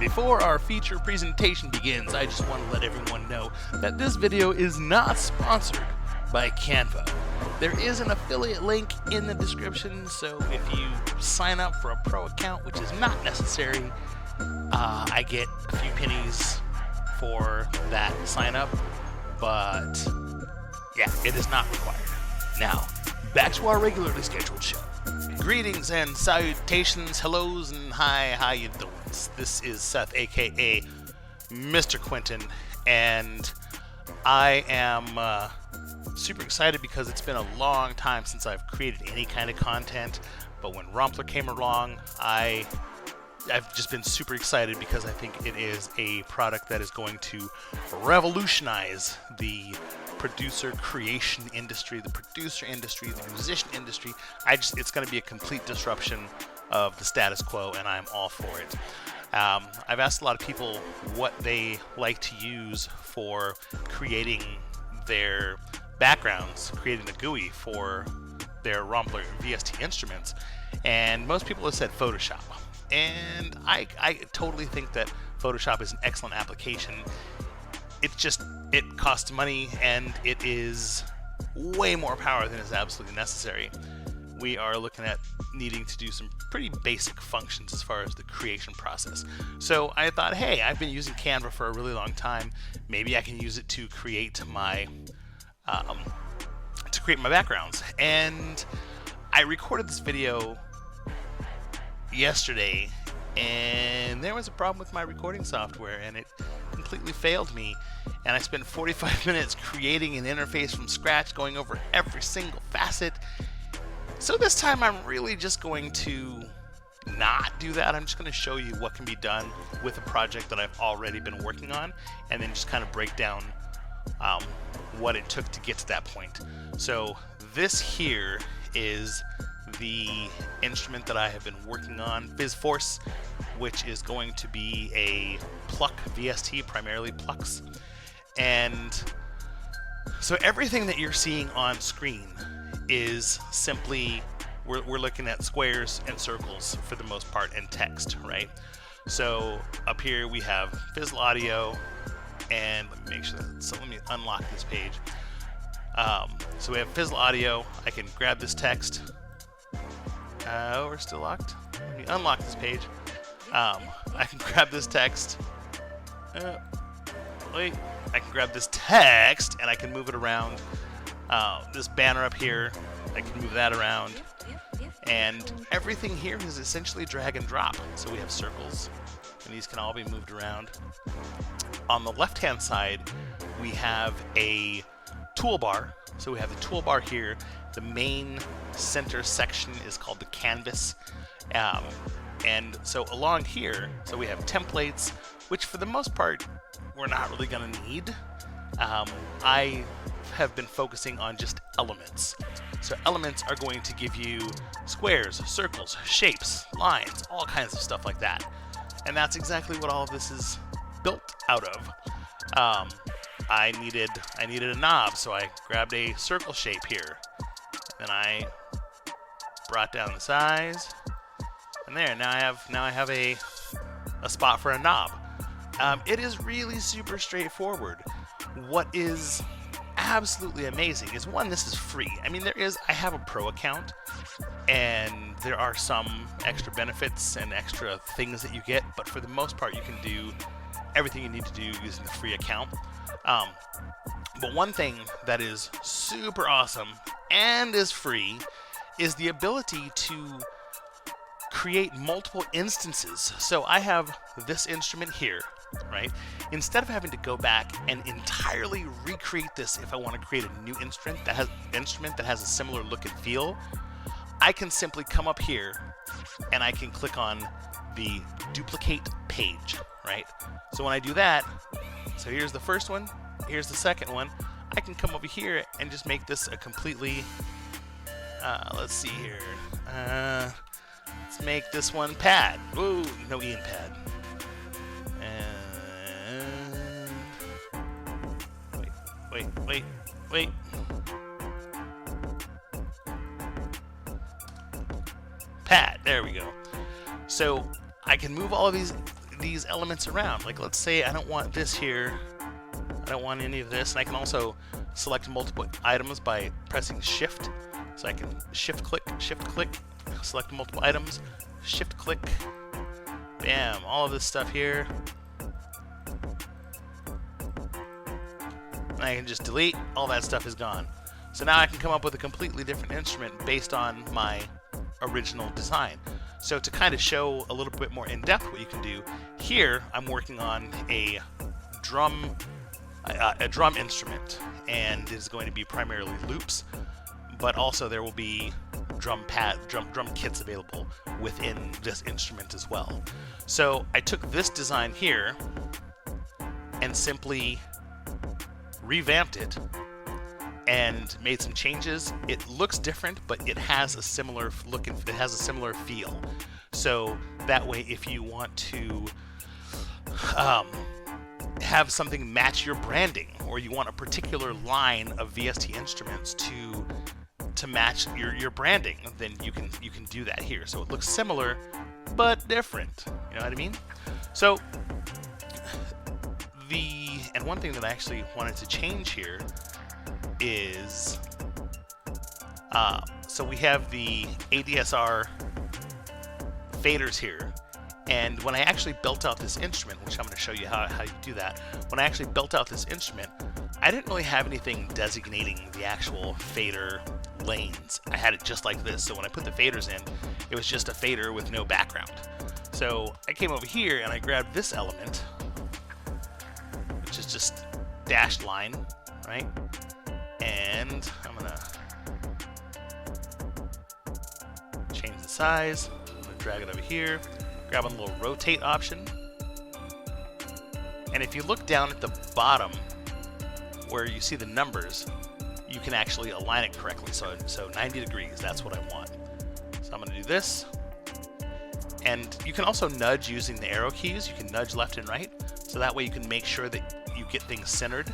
Before our feature presentation begins, I just want to let everyone know that this video is not sponsored by Canva. There is an affiliate link in the description, so if you sign up for a pro account, which is not necessary, I get a few pennies for that sign up, but yeah, it is not required. Now, back to our regularly scheduled show. Greetings and salutations, hellos and hi, how you doing? This is Seth, aka Mr. Quentin, and I am super excited because it's been a long time since I've created any kind of content, but when Romplur came along, I've just been super excited because I think it is a product that is going to revolutionize the producer creation industry, the producer industry, the musician industry. It's going to be a complete disruption of the status quo, and I'm all for it. I've asked a lot of people what they like to use for creating their backgrounds, creating a GUI for their Romplur VST instruments, and most people have said Photoshop. And I totally think that Photoshop is an excellent application. It costs money, and it is way more power than is absolutely necessary. We are looking at needing to do some pretty basic functions as far as the creation process. So I thought, hey, I've been using Canva for a really long time. Maybe I can use it to create my backgrounds. And I recorded this video yesterday, and there was a problem with my recording software, and it completely failed me. And I spent 45 minutes creating an interface from scratch, going over every single facet. So this time I'm really just going to not do that. I'm just going to show you what can be done with a project that I've already been working on, and then just kind of break down what it took to get to that point. So this here is the instrument that I have been working on, VST3, which is going to be a pluck VST, primarily plucks. And so everything that you're seeing on screen is simply, we're looking at squares and circles for the most part, and text, right? So up here we have Fizzle Audio, and let me make sure that, so let me unlock this page. So we have Fizzle Audio. I can grab this text. We're still locked. Let me unlock this page. I can grab this text. Wait, I can grab this text and I can move it around. This banner up here, I can move that around. And everything here is essentially drag and drop. So we have circles, and these can all be moved around. On the left-hand side, we have a toolbar. So we have the toolbar here. The main center section is called the canvas. And so along here, so we have templates, which for the most part, we're not really going to need. I have been focusing on just elements. So elements are going to give you squares, circles, shapes, lines, all kinds of stuff like that. And that's exactly what all of this is built out of. I needed a knob, so I grabbed a circle shape here. Then I brought down the size, and there. Now I have a spot for a knob. It is really super straightforward. What is absolutely amazing is, one, this is free. I mean, I have a pro account, and there are some extra benefits and extra things that you get, but for the most part, you can do everything you need to do using the free account. But one thing that is super awesome and is free is the ability to create multiple instances. So I have this instrument here, right? Instead of having to go back and entirely recreate this, if I want to create a new instrument that has a similar look and feel, I can simply come up here and I can click on the duplicate page, right? So when I do that, so here's the first one, here's the second one, I can come over here and just make this a completely, let's see here, let's make this one pad. Ooh, no E in pad. Wait. Pad, there we go. So I can move all of these these elements around. Like let's say I don't want this here, I don't want any of this, and I can also select multiple items by pressing shift. So I can shift click, select multiple items, shift click, bam, all of this stuff here. And I can just delete, all that stuff is gone. So now I can come up with a completely different instrument based on my original design. So to kind of show a little bit more in depth what you can do, here I'm working on a drum instrument, and it is going to be primarily loops, but also there will be drum kits available within this instrument as well. So I took this design here and simply revamped it and made some changes. It looks different, but it has a similar look and it has a similar feel. So that way, if you want to have something match your branding, or you want a particular line of VST instruments to match your branding, then you can do that here. So it looks similar but different. You know what I mean? So and one thing that I actually wanted to change here is so we have the ADSR faders here, and when I actually built out this instrument, which I'm going to show you how you do that, when I actually built out this instrument, I didn't really have anything designating the actual fader lanes. I had it just like this, so when I put the faders in, it was just a fader with no background. So I came over here and I grabbed this element, which is just dashed line, right? And I'm gonna change the size. I'm gonna drag it over here, grab a little rotate option. And if you look down at the bottom where you see the numbers, you can actually align it correctly. So 90 degrees, that's what I want. So I'm gonna do this. And you can also nudge using the arrow keys. You can nudge left and right. So that way you can make sure that you get things centered.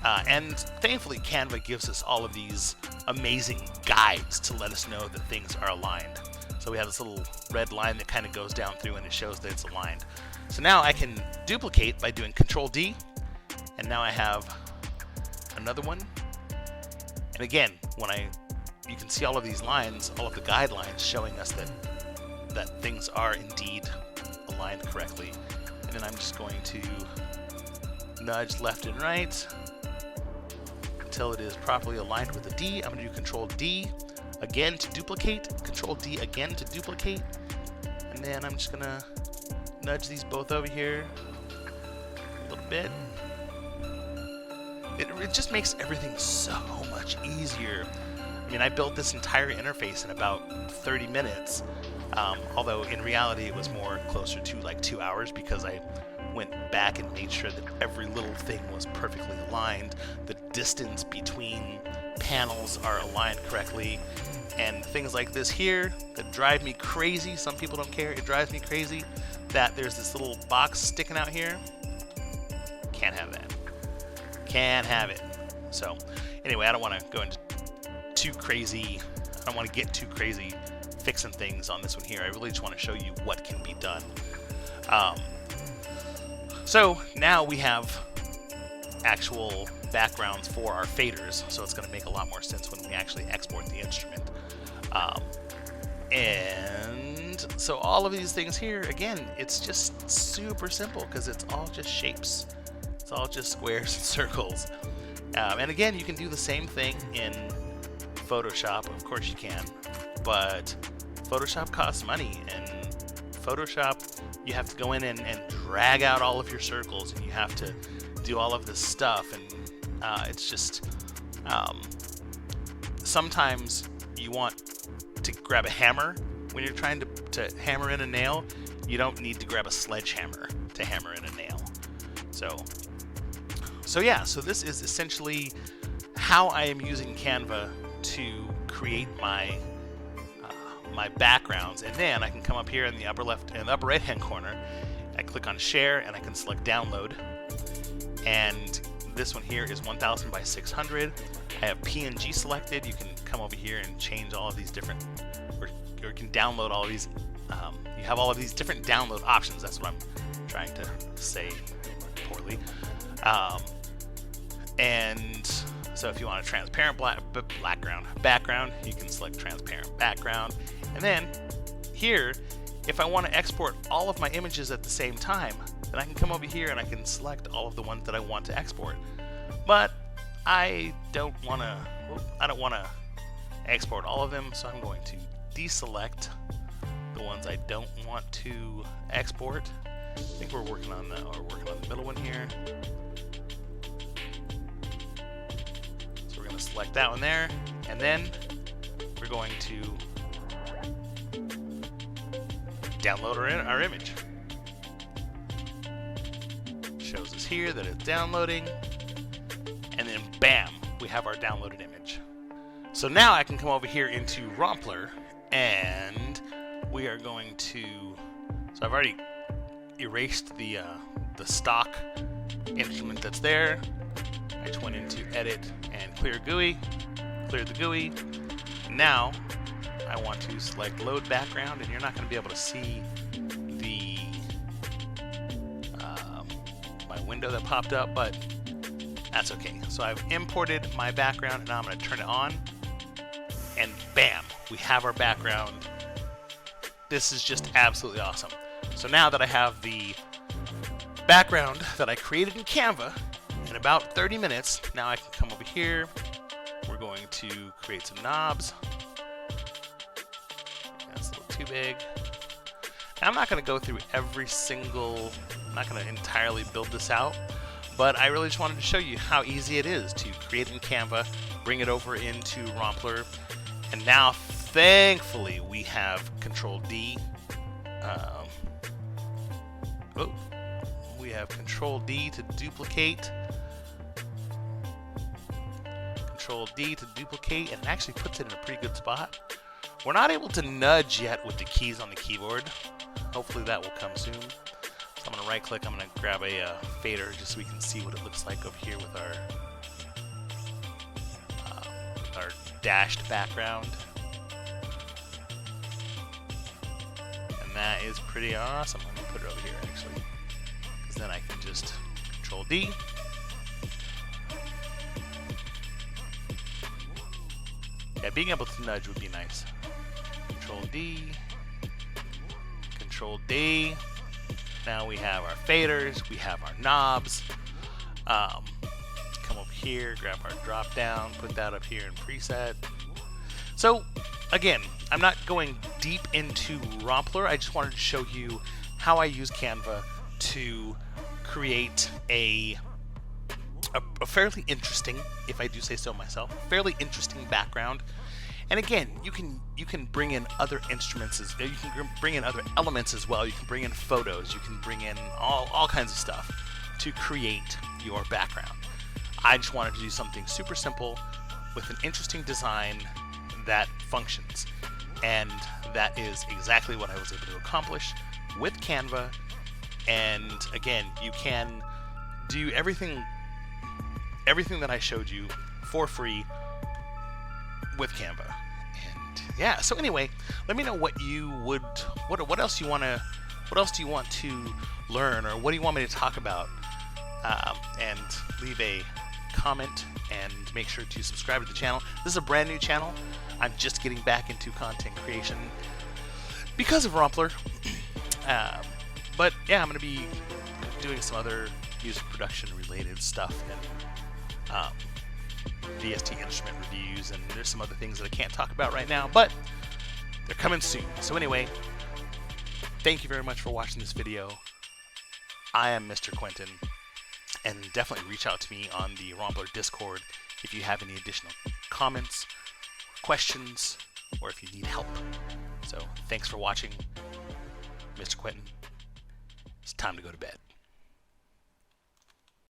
And thankfully Canva gives us all of these amazing guides to let us know that things are aligned. So we have this little red line that kind of goes down through and it shows that it's aligned. So now I can duplicate by doing Control D, and now I have another one. And again, you can see all of these lines, all of the guidelines showing us that things are indeed aligned correctly. And then I'm just going to nudge left and right until it is properly aligned with the D. I'm going to do Control D again to duplicate, Control D again to duplicate, and then I'm just going to nudge these both over here a little bit. It just makes everything so much easier. I mean, I built this entire interface in about 30 minutes, although in reality it was more closer to like 2 hours, because I went back and made sure that every little thing was perfectly aligned, the distance between panels are aligned correctly, and things like this here that drive me crazy. Some people don't care, it drives me crazy that there's this little box sticking out here. Can't have that. Can't have it. So anyway, I don't want to go into too crazy, I don't want to get too crazy fixing things on this one here. I really just want to show you what can be done. So now we have actual backgrounds for our faders, so it's going to make a lot more sense when we actually export the instrument. And so all of these things here, again, it's just super simple because it's all just shapes. It's all just squares and circles. And again, you can do the same thing in Photoshop. Of course you can, but Photoshop costs money, and Photoshop, you have to go in and drag out all of your circles, and you have to do all of this stuff, and it's just sometimes you want to grab a hammer when you're trying to hammer in a nail. You don't need to grab a sledgehammer to hammer in a nail. So yeah, so this is essentially how I am using Canva to create my backgrounds. And then I can come up here in the upper left and upper right hand corner, I click on share and I can select download, and this one here is 1000 by 600. I have PNG selected. You can come over here and change all of these different, or you can download all of these. You have all of these different download options. That's what I'm trying to say poorly. And so if you want a transparent background, you can select transparent background. And then here, if I want to export all of my images at the same time, then I can come over here and I can select all of the ones that I want to export. But I don't want to export all of them, so I'm going to deselect the ones I don't want to export. I think we're working on the middle one here. So we're going to select that one there, and then we're going to download our image. Shows us here that it's downloading, and then bam, we have our downloaded image. So now I can come over here into Romplur, and we are going to, so I've already erased the stock instrument that's there. I just went into edit and clear GUI, cleared the GUI. Now I want to select load background, and you're not going to be able to see the my window that popped up, but that's okay. So I've imported my background, and now I'm going to turn it on, and bam, we have our background. This is just absolutely awesome. So now that I have the background that I created in Canva in about 30 minutes, now I can come over here. We're going to create some knobs. That's a little too big. Now, I'm not going to go through every single, I'm not going to entirely build this out, but I really just wanted to show you how easy it is to create in Canva, bring it over into Romplur, and now thankfully we have Control D. We have Control D to duplicate. Control D to duplicate, and it actually puts it in a pretty good spot. We're not able to nudge yet with the keys on the keyboard. Hopefully that will come soon. So I'm going to right click, I'm going to grab a fader just so we can see what it looks like over here with our dashed background. And that is pretty awesome. I'm going to put it over here actually, because then I can just Control D. Yeah, being able to nudge would be nice. Control D, Control D. Now we have our faders, we have our knobs. Come over here, grab our drop down, put that up here in preset. So again, I'm not going deep into Romplur. I just wanted to show you how I use Canva to create a fairly interesting, if I do say so myself, fairly interesting background. And again, you can bring in other instruments, you can bring in other elements as well. You can bring in photos, you can bring in all kinds of stuff to create your background. I just wanted to do something super simple with an interesting design that functions, and that is exactly what I was able to accomplish with Canva. And again, you can do everything that I showed you for free with Canva. And yeah, so anyway, let me know what else do you want to learn, or what do you want me to talk about, and leave a comment, and make sure to subscribe to the channel. This is a brand new channel. I'm just getting back into content creation because of Romplur. But yeah, I'm going to be doing some other music production related stuff, and VST instrument reviews, and there's some other things that I can't talk about right now, but they're coming soon. So anyway, thank you very much for watching this video. I am Mr. Quentin, and definitely reach out to me on the Romplur Discord if you have any additional comments, questions, or if you need help. So thanks for watching, Mr. Quentin. It's time to go to bed.